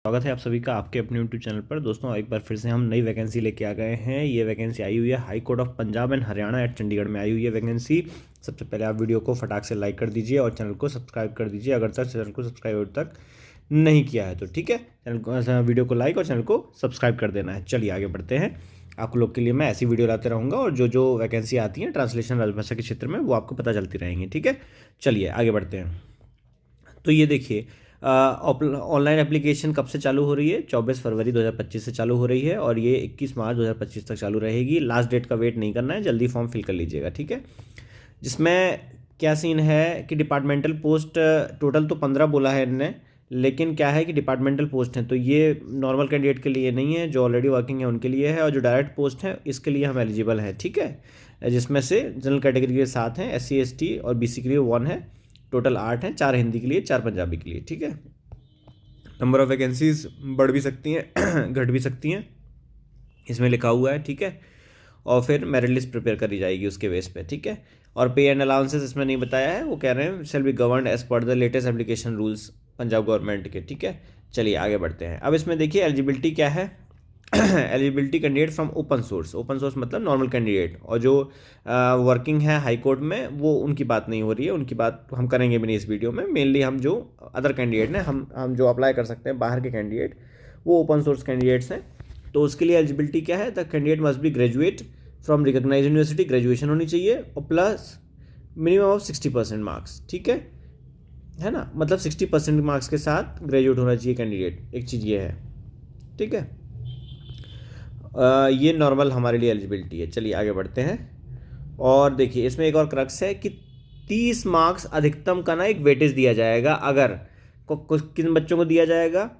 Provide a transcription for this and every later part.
स्वागत है आप सभी का आपके अपने यूट्यूब चैनल पर। दोस्तों एक बार फिर से हम नई वैकेंसी लेके आ गए हैं। ये वैकेंसी आई हुई है high court of Punjab and Haryana at Chandigarh में आई हुई है वैकेंसी। सबसे पहले आप वीडियो को फटाक से लाइक कर दीजिए और चैनल को सब्सक्राइब कर दीजिए अगर तक चैनल को सब्सक्राइब तक नहीं किया है तो ठीक है। चैनल को वीडियो को लाइक और चैनल को सब्सक्राइब कर देना है। चलिए आगे बढ़ते हैं। आप लोग के लिए मैं ऐसी वीडियो लाते रहूँगा और जो जो वैकेंसी आती है ट्रांसलेशन राजभाषा के क्षेत्र में वो आपको पता चलती रहेंगी। ठीक है, चलिए आगे बढ़ते हैं। तो ये देखिए, ऑनलाइन एप्लीकेशन कब से चालू हो रही है? 24 फरवरी 2025 से चालू हो रही है और ये 21 मार्च 2025 तक चालू रहेगी। लास्ट डेट का वेट नहीं करना है, जल्दी फॉर्म फिल कर लीजिएगा। ठीक है, जिसमें क्या सीन है कि डिपार्टमेंटल पोस्ट टोटल तो 15 बोला है इनने, लेकिन क्या है कि डिपार्टमेंटल पोस्ट हैं तो ये नॉर्मल कैंडिडेट के लिए नहीं है, जो ऑलरेडी वर्किंग है उनके लिए है, और जो डायरेक्ट पोस्ट है इसके लिए हम एलिजिबल हैं। ठीक है, जिसमें से जनरल कैटेगरी के 7 हैं, SC ST और BC के लिए 1 है। टोटल 8 हैं, 4 हिंदी के लिए, 4 पंजाबी के लिए। ठीक है, नंबर ऑफ वैकेंसीज बढ़ भी सकती हैं घट भी सकती हैं, इसमें लिखा हुआ है। ठीक है, और फिर मेरिट लिस्ट प्रिपेयर करी जाएगी उसके बेस पे। ठीक है, और पे एंड अलाउंसेस इसमें नहीं बताया है, वो कह रहे हैं shall be governed as per the latest application rules Punjab government के। ठीक है, चलिए आगे बढ़ते हैं। अब इसमें देखिए एलिजिबिलिटी क्या है। Eligibility candidate from open source मतलब नॉर्मल कैंडिडेट, और जो वर्किंग है हाई कोर्ट में वो उनकी बात नहीं हो रही है, उनकी बात हम करेंगे भी नहीं इस वीडियो में। मेनली हम जो अदर कैंडिडेट हैं, हम जो अप्लाई कर सकते हैं बाहर के कैंडिडेट, वो ओपन सोर्स कैंडिडेट्स हैं। तो उसके लिए एलिजिबिलिटी क्या है? The candidate must be graduate from recognised university, graduation होनी चाहिए, और प्लस मिनिमम ऑफ 60% मार्क्स। ठीक है ना, मतलब 60% मार्क्स के साथ ग्रेजुएट होना चाहिए कैंडिडेट, एक चीज़ ये है। ठीक है, ये नॉर्मल हमारे लिए एलिजिबिलिटी है। चलिए आगे बढ़ते हैं। और देखिए इसमें एक और क्रक्स है कि 30 मार्क्स अधिकतम का ना एक वेटेज दिया जाएगा। अगर किन बच्चों को दिया जाएगा?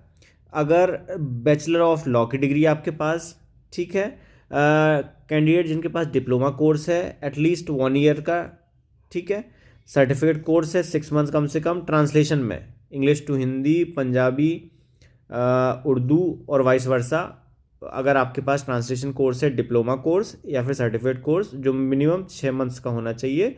अगर बैचलर ऑफ लॉ की डिग्री आपके पास, ठीक है, कैंडिडेट जिनके पास डिप्लोमा कोर्स है एटलीस्ट 1 ईयर का, ठीक है, सर्टिफिकेट कोर्स है 6 मंथ्स कम से कम, ट्रांसलेशन में इंग्लिश टू हिंदी, पंजाबी, उर्दू और वाइस वर्सा। अगर आपके पास ट्रांसलेशन कोर्स है, डिप्लोमा कोर्स या फिर सर्टिफिकेट कोर्स जो मिनिमम 6 मंथ्स का होना चाहिए।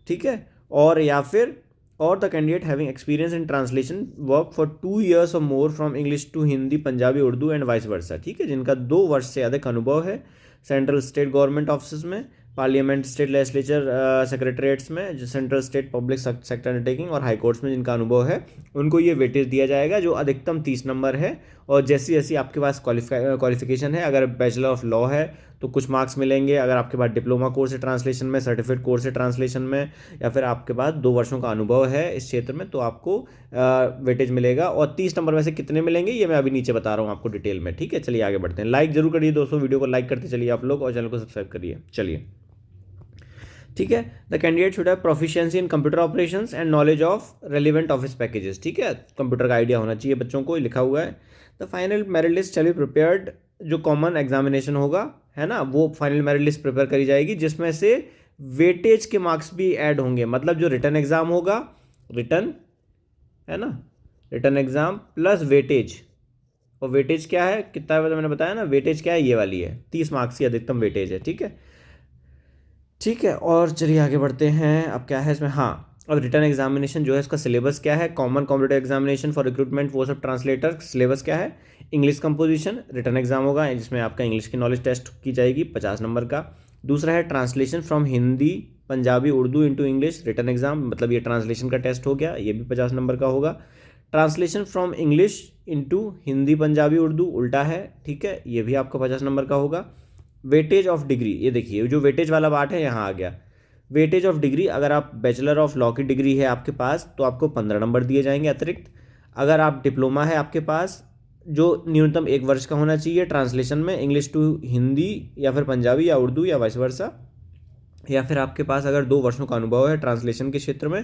ठीक है, और या फिर और the candidate having experience in translation work for 2 years और more from English to Hindi, Punjabi, Urdu and vice versa. ठीक है, जिनका 2 वर्ष से अधिक अनुभव है सेंट्रल स्टेट गवर्नमेंट ऑफिस में, पार्लियामेंट, स्टेट लेजिस्लेचर सेक्रेटरीट्स में, जो central state public sector undertaking और हाई कोर्ट्स में जिनका अनुभव है, उनको ये वेटेज दिया जाएगा जो अधिकतम 30 नंबर है। और जैसी जैसी आपके पास क्वालिफिकेशन है, अगर बैचलर ऑफ लॉ है तो कुछ मार्क्स मिलेंगे, अगर आपके पास डिप्लोमा कोर्स है ट्रांसलेशन में, सर्टिफिकेट कोर्स है ट्रांसलेशन में, या फिर आपके पास 2 वर्षों का अनुभव है इस क्षेत्र में, तो आपको वेटेज मिलेगा। और 30 नंबर में से कितने मिलेंगे ये मैं अभी नीचे बता रहा हूँ आपको डिटेल में। ठीक है, चलिए आगे बढ़ते हैं। लाइक जरूर करिए दोस्तों, वीडियो को लाइक करते चलिए आप लोग, और चैनल को सब्सक्राइब करिए। चलिए, ठीक है, the candidate should have proficiency in computer operations and knowledge of relevant office packages. ठीक है, कंप्यूटर का आइडिया होना चाहिए बच्चों को, लिखा हुआ है। The final merit list shall be prepared, जो कॉमन एग्जामिनेशन होगा, है ना, वो फाइनल मेरिट लिस्ट प्रिपेयर करी जाएगी, जिसमें से वेटेज के मार्क्स भी ऐड होंगे। मतलब जो रिटर्न एग्जाम होगा, रिटर्न, है ना, रिटर्न एग्जाम प्लस वेटेज। और वेटेज क्या है, कितना है मैंने बताया ना, वेटेज क्या है, ये वाली है, 30 मार्क्स की अधिकतम वेटेज है। ठीक है, ठीक है, और चलिए आगे बढ़ते हैं। अब क्या है इसमें, हाँ, अब रिटर्न एग्जामिनेशन जो है इसका सिलेबस क्या है? Common competitive examination for recruitment वो सब ट्रांसलेटर, सिलेबस क्या है? इंग्लिश कंपोजिशन, रिटर्न एग्जाम होगा जिसमें आपका इंग्लिश की नॉलेज टेस्ट की जाएगी 50 नंबर का। दूसरा है translation from Hindi, Punjabi, Urdu into English, return exam, मतलब ये ट्रांसलेशन का टेस्ट हो गया, ये भी 50 नंबर का होगा। Translation from English into Hindi, Punjabi, Urdu उल्टा है, ठीक है, ये भी आपका 50 नंबर का होगा। वेटेज ऑफ डिग्री, ये देखिए जो वेटेज वाला पार्ट है यहाँ आ गया। वेटेज ऑफ डिग्री, अगर आप बैचलर ऑफ लॉ की डिग्री है आपके पास तो आपको 15 नंबर दिए जाएंगे अतिरिक्त। अगर आप डिप्लोमा है आपके पास, जो न्यूनतम 1 वर्ष का होना चाहिए ट्रांसलेशन में, इंग्लिश टू हिंदी या फिर पंजाबी या उर्दू या वाइस वर्सा, या फिर आपके पास अगर 2 वर्षों का अनुभव है ट्रांसलेशन के क्षेत्र में,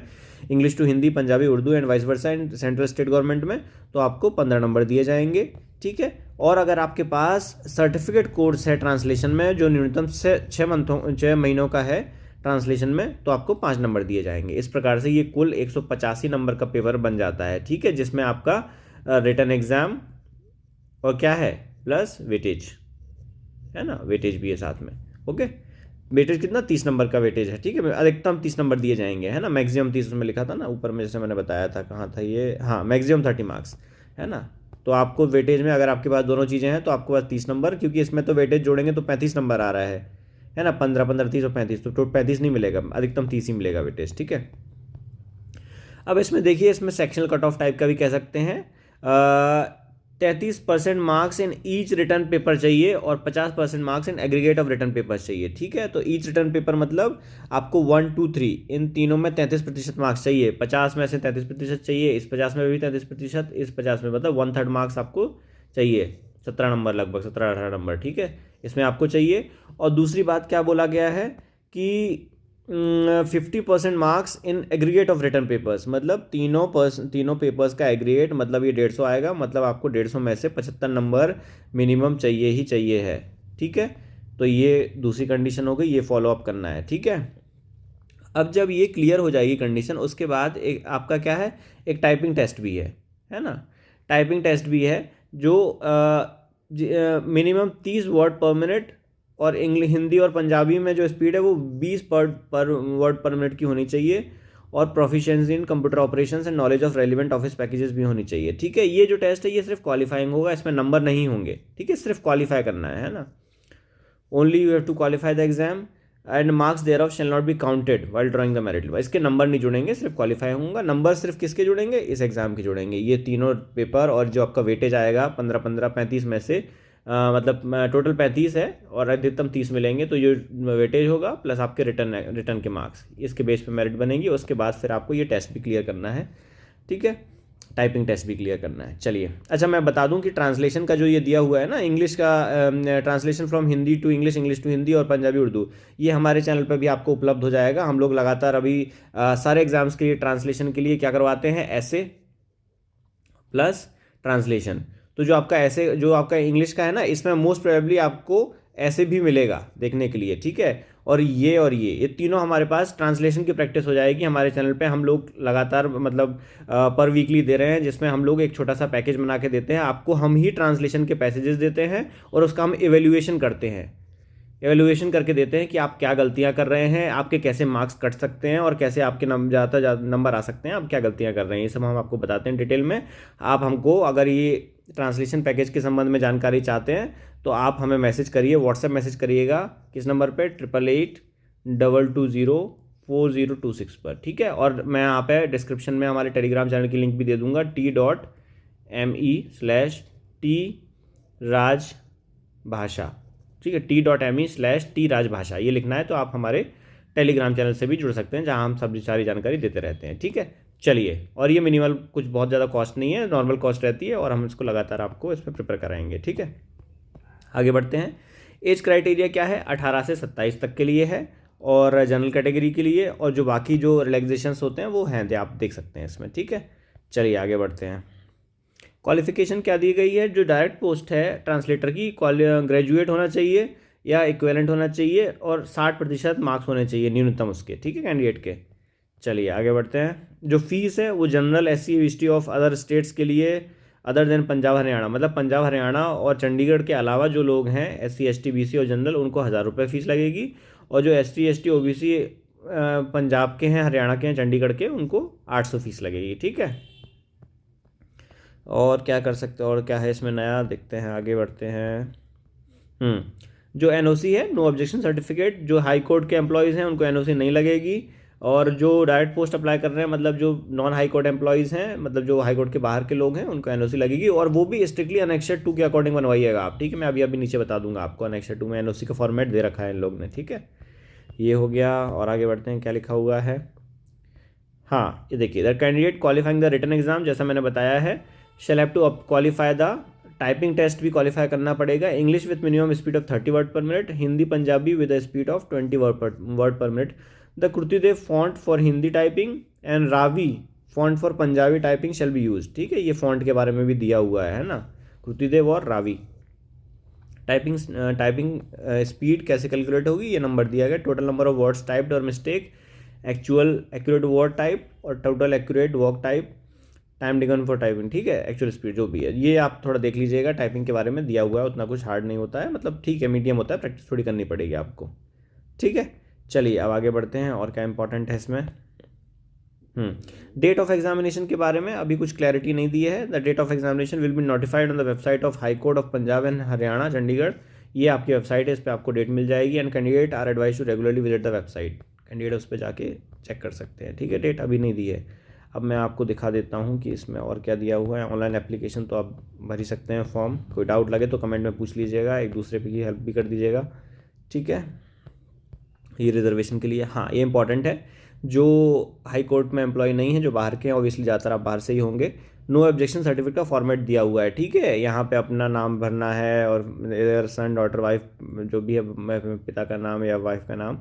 English to Hindi, Punjabi, Urdu and vice versa and central state government में, तो आपको 15 नंबर दिए जाएंगे। ठीक है, और अगर आपके पास सर्टिफिकेट कोर्स है ट्रांसलेशन में जो न्यूनतम से 6 महीनों का है ट्रांसलेशन में, तो आपको 5 नंबर दिए जाएंगे। इस प्रकार से ये कुल 185 नंबर का पेपर बन जाता है। ठीक है, जिसमें आपका रिटन एग्जाम और क्या है प्लस वेटेज, है ना, वेटेज भी है साथ में। ओके, वेटेज कितना, 30 नंबर का वेटेज है। ठीक है, अधिकतम 30 नंबर दिए जाएंगे, है ना, मैक्सिमम 30 में लिखा था ना ऊपर में, जैसे मैंने बताया था, कहाँ था ये, हाँ, मैक्सिमम 30 मार्क्स, है ना। तो आपको वेटेज में अगर आपके पास दोनों चीज़ें हैं तो आपके पास 30 नंबर, क्योंकि इसमें तो वेटेज जोड़ेंगे तो 35 नंबर आ रहा है ना, 15 15 30 और 35, तो 35 नहीं मिलेगा, अधिकतम 30 ही मिलेगा वेटेज, ठीक है। अब इसमें देखिए, इसमें सेक्शनल कट ऑफ टाइप का भी कह सकते हैं। 33% marks in each return paper चाहिए और 50% marks in aggregate of return paper चाहिए, ठीक है। तो ईच रिटर्न पेपर मतलब आपको 1 2 3 इन तीनों में 33% मार्क्स चाहिए, 50 में से 33% चाहिए, इस 50 में भी 33%, इस 50 में मतलब 1/3 मार्क्स आपको चाहिए, 17 नंबर, लगभग 17-18 नंबर, ठीक है, इसमें आपको चाहिए। और दूसरी बात क्या बोला गया है कि 50% marks in aggregate of return papers, मतलब तीनों पेपर्स का एग्रीगेट, मतलब ये 150 आएगा, मतलब आपको 150 में से 75 नंबर मिनिमम चाहिए ही चाहिए है, ठीक है। तो ये दूसरी कंडीशन हो गई, ये फॉलो अप करना है, ठीक है। अब जब ये क्लियर हो जाएगी कंडीशन, उसके बाद एक आपका क्या है, एक टाइपिंग टेस्ट भी है ना। टाइपिंग टेस्ट भी है जो मिनिमम 30 वर्ड पर मिनट, और इंग्लिश, हिंदी और पंजाबी में जो स्पीड है वो 20 पर वर्ड पर मिनट की होनी चाहिए, और proficiency in computer operations and knowledge of relevant office packages भी होनी चाहिए, ठीक है। ये जो टेस्ट है ये सिर्फ क्वालिफाइंग होगा, इसमें नंबर नहीं होंगे, ठीक है, सिर्फ क्वालिफाई करना है ना। Only you have to qualify the exam and marks there of shall not be counted while drawing the merit list. इसके नंबर नहीं जुड़ेंगे, सिर्फ क्वालिफाई होगा, नंबर सिर्फ किसके जुड़ेंगे, इस एग्जाम के जुड़ेंगे, ये तीनों पेपर। और जो आपका वेटेज आएगा 15-15 35 में से मतलब टोटल 35 है और अधिकतम 30 मिलेंगे, तो ये वेटेज होगा प्लस आपके रिटर्न के मार्क्स, इसके बेस पे मेरिट बनेगी। उसके बाद फिर आपको ये टेस्ट भी क्लियर करना है, ठीक है, टाइपिंग टेस्ट भी क्लियर करना है। चलिए, अच्छा मैं बता दूं कि ट्रांसलेशन का जो ये दिया हुआ है ना, इंग्लिश का translation from Hindi to English, English to Hindi और पंजाबी उर्दू, ये हमारे चैनल पर भी आपको उपलब्ध हो जाएगा। हम लोग लगातार अभी सारे एग्जाम्स के लिए ट्रांसलेशन के लिए क्या करवाते हैं, ऐसे प्लस ट्रांसलेशन। तो जो आपका ऐसे, जो आपका इंग्लिश का है ना, इसमें मोस्ट प्रोबेबली आपको ऐसे भी मिलेगा देखने के लिए, ठीक है। और ये तीनों हमारे पास ट्रांसलेशन की प्रैक्टिस हो जाएगी हमारे चैनल पे। हम लोग लगातार मतलब पर वीकली दे रहे हैं, जिसमें हम लोग एक छोटा सा पैकेज बना के देते हैं आपको, हम ही ट्रांसलेशन के पैसेजेस देते हैं और उसका हम एवेल्यूएशन करते हैं, एवेल्यूएशन करके देते हैं कि आप क्या गलतियां कर रहे हैं, आपके कैसे मार्क्स कट सकते हैं और कैसे आपके ज़्यादा नंबर आ सकते हैं, आप क्या गलतियां कर रहे हैं, ये सब हम आपको बताते हैं डिटेल में। आप हमको अगर ये ट्रांसलेशन पैकेज के संबंध में जानकारी चाहते हैं तो आप हमें मैसेज करिए, व्हाट्सएप मैसेज करिएगा, किस नंबर पे, 8882204026 पर, ठीक है। और मैं यहाँ पे डिस्क्रिप्शन में हमारे टेलीग्राम चैनल की लिंक भी दे दूँगा, t.me/t-rajbhasha, ठीक है, t.me/t-rajbhasha, ये लिखना है। तो आप हमारे टेलीग्राम चैनल से भी जुड़ सकते हैं, जहाँ हम सब सारी जानकारी देते रहते हैं, ठीक है। चलिए, और ये मिनिमल कुछ बहुत ज़्यादा कॉस्ट नहीं है, नॉर्मल कॉस्ट रहती है, और हम इसको लगातार आपको इसमें प्रिपेयर कराएंगे, ठीक है। आगे बढ़ते हैं। एज क्राइटेरिया क्या है, 18 से 27 तक के लिए है, और जनरल कैटेगरी के लिए, और जो बाकी जो रिलैक्सेशंस होते हैं वो हैं, आप देख सकते हैं इसमें, ठीक है। चलिए आगे बढ़ते हैं। क्वालिफिकेशन क्या दी गई है, जो डायरेक्ट पोस्ट है ट्रांसलेटर की, ग्रेजुएट होना चाहिए या इक्विवेलेंट होना चाहिए, और 60% मार्क्स होने चाहिए न्यूनतम उसके, ठीक है, कैंडिडेट के। चलिए आगे बढ़ते हैं। जो फीस है वो general SC ST of other states के लिए, अदर देन पंजाब हरियाणा, मतलब पंजाब हरियाणा और चंडीगढ़ के अलावा जो लोग हैं SC ST BC और जनरल, उनको 1000 रुपये फीस लगेगी। और जो SC ST OBC पंजाब के हैं, हरियाणा के हैं, चंडीगढ़ के, उनको 800 फीस लगेगी, ठीक है। और क्या कर सकते हैं, और क्या है इसमें नया, देखते हैं, आगे बढ़ते हैं। जो NOC है, नो ऑब्जेक्शन सर्टिफिकेट, जो हाई कोर्ट के एम्प्लॉयज़ हैं उनको NOC नहीं लगेगी, और जो डायरेक्ट पोस्ट अप्लाई कर रहे हैं, मतलब जो नॉन हाई कोर्ट एम्प्लॉयज़ हैं, मतलब जो हाई कोर्ट के बाहर के लोग हैं, उनको NOC लगेगी, और वो भी स्ट्रिक्टली अनेक्सर 2 के अकॉर्डिंग बनवाइएगा आप, ठीक है। मैं अभी नीचे बता दूंगा आपको, अनेक्सर 2 में NOC का फॉर्मेट दे रखा है इन लोग ने, ठीक है। ये हो गया, और आगे बढ़ते हैं, क्या लिखा हुआ है। हाँ, ये देखिए, the candidate qualifying the written exam, जैसा मैंने बताया है, shall have to qualify the typing test भी क्वालिफाई करना पड़ेगा। English with minimum speed of 30 word per minute, Hindi Punjabi with the speed of 20 word per minute. The Krutidev font for Hindi typing and Ravi font for Punjabi typing shall be use, ठीक है। ये font के बारे में भी दिया हुआ है ना, कृतिदेव और रावी। टाइपिंग स्पीड कैसे कैलकुलेट होगी, ये नंबर दिया गया, total number of words typed और मिस्टेक, एक्यूरेट वर्ड टाइप और total accurate work type, time taken for typing, ठीक है, एक्चुअल स्पीड जो भी है, ये आप थोड़ा देख लीजिएगा। टाइपिंग के बारे में दिया हुआ है, उतना कुछ हार्ड नहीं होता है, मतलब ठीक है, मीडियम होता है, प्रैक्टिस थोड़ी करनी पड़ेगी आपको, ठीक है। चलिए अब आगे बढ़ते हैं, और क्या इंपॉर्टेंट है इसमें। डेट ऑफ एग्जामिनेशन के बारे में अभी कुछ क्लैरिटी नहीं दी है। The date of examination will be notified on the website of high court of Punjab and Haryana Chandigarh. ये आपकी वेबसाइट है, इस पर आपको डेट मिल जाएगी। And candidate are advise to regularly visit the website. Candidate उस पर जाके चेक कर सकते हैं, ठीक है। डेट अभी नहीं दी है। अब मैं आपको दिखा देता हूँ कि इसमें और क्या दिया हुआ है। ऑनलाइन एप्लीकेशन तो आप भर ही सकते हैं फॉर्म। कोई डाउट लगे तो कमेंट में पूछ लीजिएगा, एक दूसरे की हेल्प भी कर दीजिएगा, ठीक है। ये रिजर्वेशन के लिए, हाँ ये इंपॉर्टेंट है। जो हाई कोर्ट में एम्प्लॉय नहीं है, जो बाहर के हैं, ऑब्वियसली ज़्यादातर आप बाहर से ही होंगे, नो ऑब्जेक्शन सर्टिफिकेट का फॉर्मेट दिया हुआ है, ठीक है। यहाँ पे अपना नाम भरना है और सन डॉटर वाइफ जो भी है, पिता का नाम या वाइफ का नाम।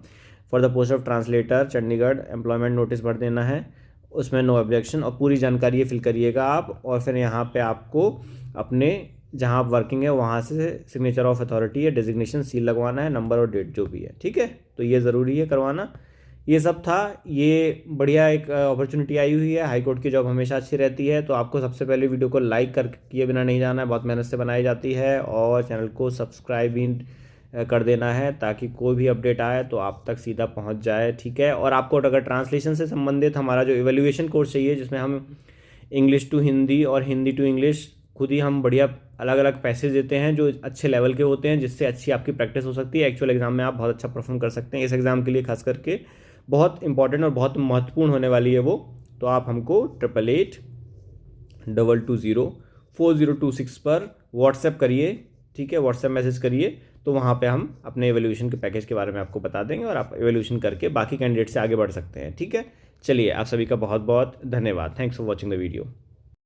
For the post of translator Chandigarh employment notice भर देना है, उसमें नो ऑब्जेक्शन, और पूरी जानकारी ये फिल करिएगा आप। और फिर यहाँ पे आपको अपने जहाँ आप वर्किंग है वहाँ से सिग्नेचर ऑफ अथॉरिटी या डेजिग्नेशन सील लगवाना है, नंबर और डेट जो भी है, ठीक है। तो ये ज़रूरी है करवाना। ये सब था। ये बढ़िया एक अपॉर्चुनिटी आई हुई है। हाई कोर्ट की जॉब हमेशा अच्छी रहती है। तो आपको सबसे पहले वीडियो को लाइक कर किए बिना नहीं जाना है, बहुत मेहनत से बनाई जाती है। और चैनल को सब्सक्राइब भी कर देना है ताकि कोई भी अपडेट आए तो आप तक सीधा पहुंच जाए, ठीक है। और आपको अगर ट्रांसलेशन से संबंधित हमारा जो इवैल्यूएशन कोर्स चाहिए, जिसमें हम इंग्लिश टू हिंदी और हिंदी टू इंग्लिश खुद ही हम बढ़िया अलग अलग पैसेज देते हैं जो अच्छे लेवल के होते हैं, जिससे अच्छी आपकी प्रैक्टिस हो सकती है। एक्चुअल एग्जाम में आप बहुत अच्छा परफॉर्म कर सकते हैं। इस एग्ज़ाम के लिए खास करके बहुत इंपॉर्टेंट और बहुत महत्वपूर्ण होने वाली है वो। तो आप हमको 8882204026 पर व्हाट्सएप करिए, ठीक है। व्हाट्सएप मैसेज करिए, तो वहाँ पे हम अपने एवोल्यूशन के पैकेज के बारे में आपको बता देंगे और आप एवोल्यूशन करके बाकी कैंडिडेट से आगे बढ़ सकते हैं, ठीक है। चलिए, आप सभी का बहुत बहुत धन्यवाद। Thanks for watching the video.